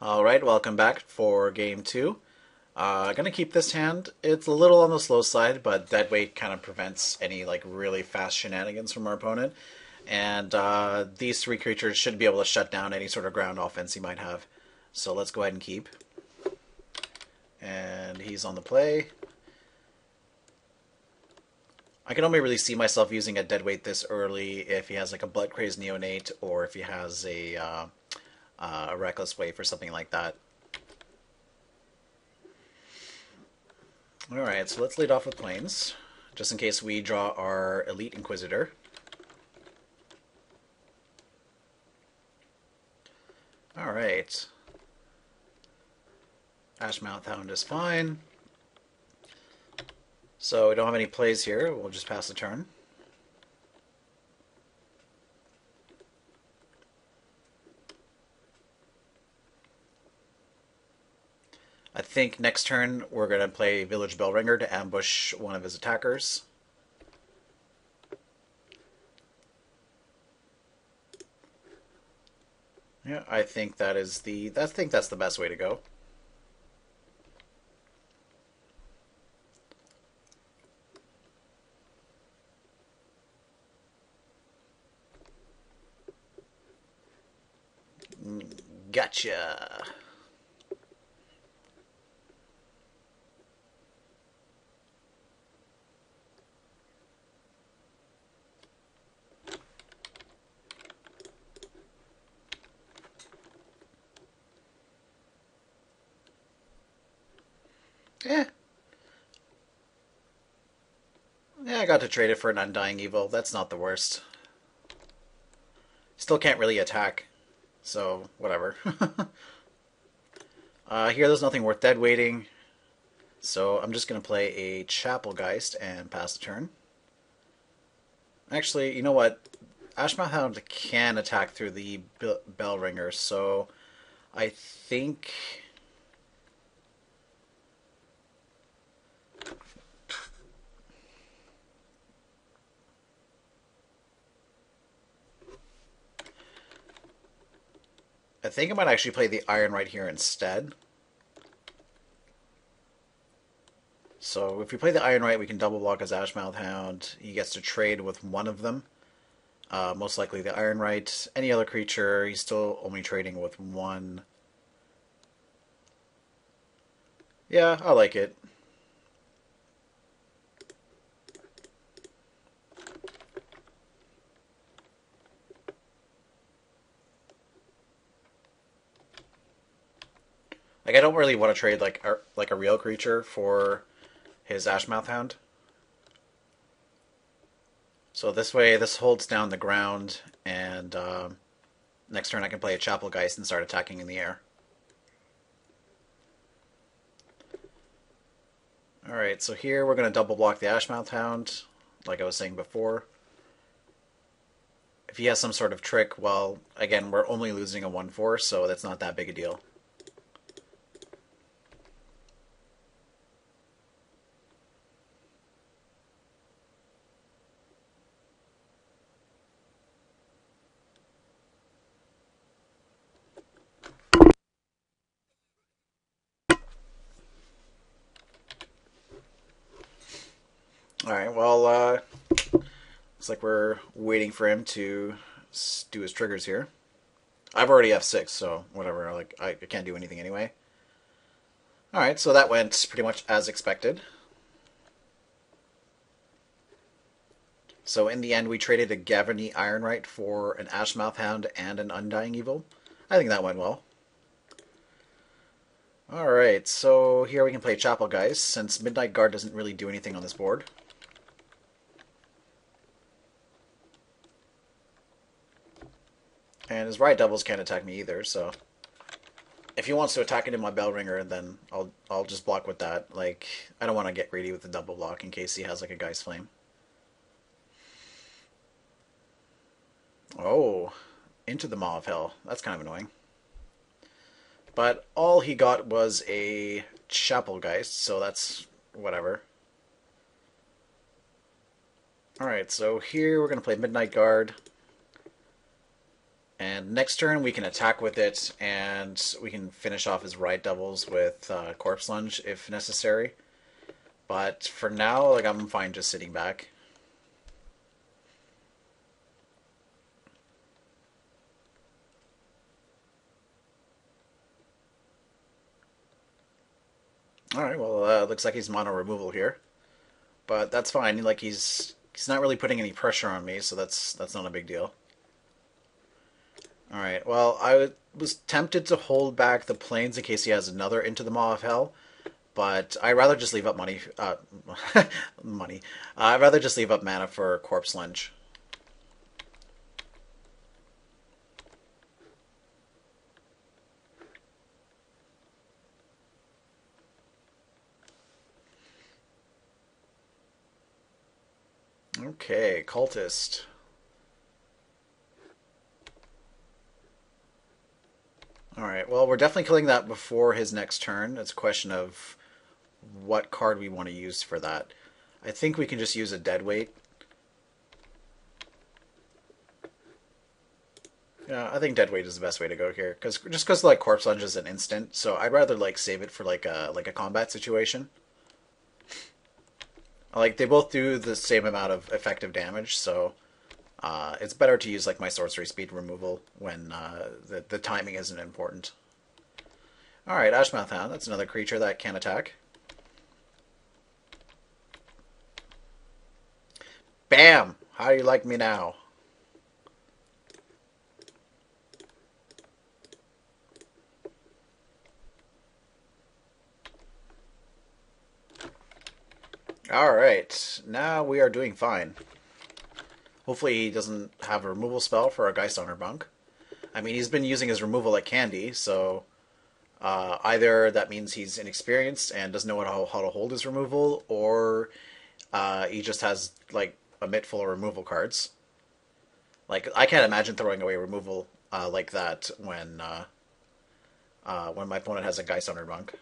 Alright, welcome back for game two. Gonna keep this hand. It's a little on the slow side, but dead weight kind of prevents any like really fast shenanigans from our opponent. And these three creatures should be able to shut down any sort of ground offense he might have. So let's go ahead and keep. And he's on the play. I can only really see myself using a dead weight this early if he has like a Blood Crazed Neonate or if he has a Reckless Wave or something like that. Alright, so let's lead off with Plains, just in case we draw our Elite Inquisitor. Alright. Ashmouth Hound is fine. So we don't have any plays here, we'll just pass the turn. I think next turn we're going to play Village Bellringer to ambush one of his attackers. Yeah, I think that's the best way to go. Gotcha. Eh. Yeah, I got to trade it for an Undying Evil. That's not the worst. Still can't really attack, so whatever. Here there's nothing worth dead waiting, so I'm just going to play a Chapelgeist and pass the turn. Actually, you know what? Ashmouth Hound can attack through the Bellringer, so I think... I might actually play the Iron right here instead. So if we play the Iron right, we can double block his Ashmouth Hound. He gets to trade with one of them. Most likely the Iron right. Any other creature, he's still only trading with one. Yeah, I like it. Like I don't really want to trade like a real creature for his Ashmouth Hound. So this way, this holds down the ground, and next turn I can play a Chapelgeist and start attacking in the air. Alright, so here we're going to double block the Ashmouth Hound, like I was saying before. If he has some sort of trick, well, again, we're only losing a 1/4, so that's not that big a deal. Alright, well, looks like we're waiting for him to do his triggers here. I've already F6, so whatever, like, I can't do anything anyway. Alright, so that went pretty much as expected. So in the end, we traded a Gavany Ironright for an Ashmouth Hound and an Undying Evil. I think that went well. Alright, so here we can play Chapelgeist, since Midnight Guard doesn't really do anything on this board. And his Riot Devils can't attack me either, so... If he wants to attack into my Bellringer, then I'll just block with that. Like, I don't want to get greedy with the double block in case he has like a Geist Flame. Oh, into the Maw of Hell. That's kind of annoying. But all he got was a Chapelgeist, so that's whatever. Alright, so here we're going to play Midnight Guard. And And next turn we can attack with it, and we can finish off his Riot Devils with Corpse Lunge if necessary. But for now, like, I'm fine just sitting back. Alright, well, looks like he's mono removal here. But that's fine. Like, he's not really putting any pressure on me, so that's not a big deal. Alright, well, I was tempted to hold back the planes in case he has another Into the Maw of Hell, but I'd rather just leave up money. Money. I'd rather just leave up mana for Corpse Lunge. Okay, Cultist. Alright, well, we're definitely killing that before his next turn. It's a question of what card we want to use for that. I think we can just use a Deadweight. Yeah, I think Deadweight is the best way to go here, because like Corpse Lunge is an instant, so I'd rather like save it for like a combat situation. Like, they both do the same amount of effective damage, so it's better to use like my sorcery speed removal when the timing isn't important. Alright, Ashmouth Hound, that's another creature that can attack. Bam! How do you like me now? Alright, now we are doing fine. Hopefully he doesn't have a removal spell for a Geist Honor Bunk. I mean, he's been using his removal like candy, so either that means he's inexperienced and doesn't know how to hold his removal, or he just has like a mitt full of removal cards. Like, I can't imagine throwing away removal like that when my opponent has a Geist Honor Bunk.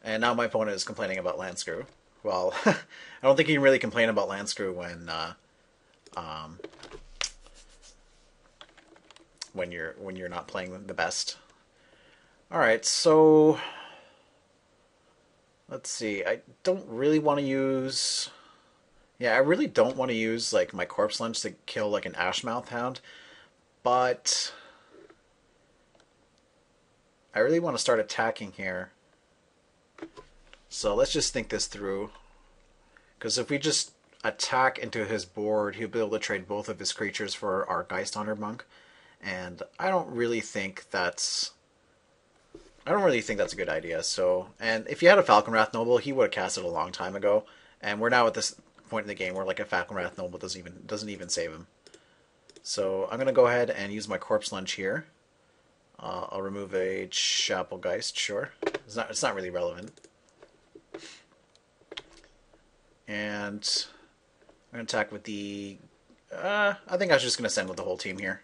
And now my opponent is complaining about Land Screw. Well, I don't think he can really complain about Land Screw when you're not playing the best. All right, so let's see. I don't really want to use. Yeah, I really don't want to use like my Corpse Lunge to kill like an Ashmouth Hound, but I really want to start attacking here. So let's just think this through. Because if we just attack into his board, he'll be able to trade both of his creatures for our Geist Hunter Monk. And I don't really think that's a good idea. So, and if you had a Falconwrath Noble, he would have cast it a long time ago. And we're now at this point in the game where like a Falconwrath Noble doesn't even save him. So I'm gonna go ahead and use my Corpse Lunge here. I'll remove a Chapelgeist, sure. It's not really relevant. And I'm going to attack with the... I think I was just going to send with the whole team here.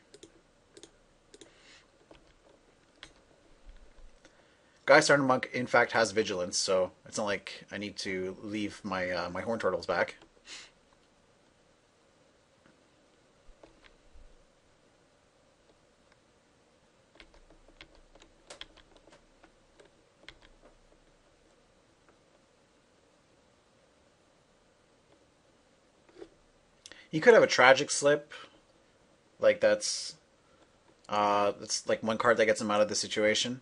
Geist-Armed Monk, in fact, has Vigilance, so it's not like I need to leave my my Horn Turtles back. You could have a Tragic Slip. Like, that's like one card that gets him out of the situation.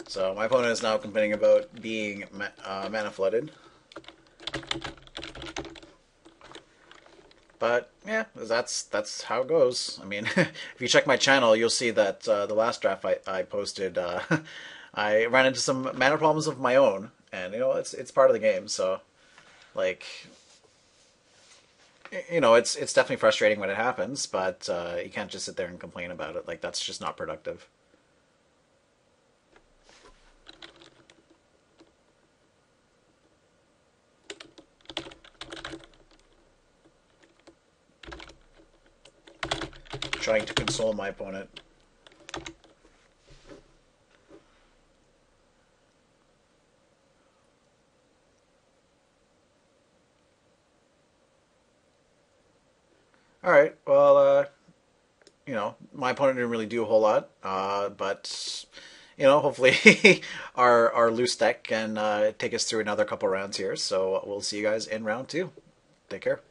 So my opponent is now complaining about being mana flooded. But yeah, that's how it goes. I mean, if you check my channel, you'll see that the last draft I posted, I ran into some mana problems of my own, and you know it's part of the game. So, like, you know, it's definitely frustrating when it happens, but you can't just sit there and complain about it. Like, that's just not productive. Trying to console my opponent. All right. Well, my opponent didn't really do a whole lot, but hopefully our loose deck can take us through another couple rounds here. So we'll see you guys in round two. Take care.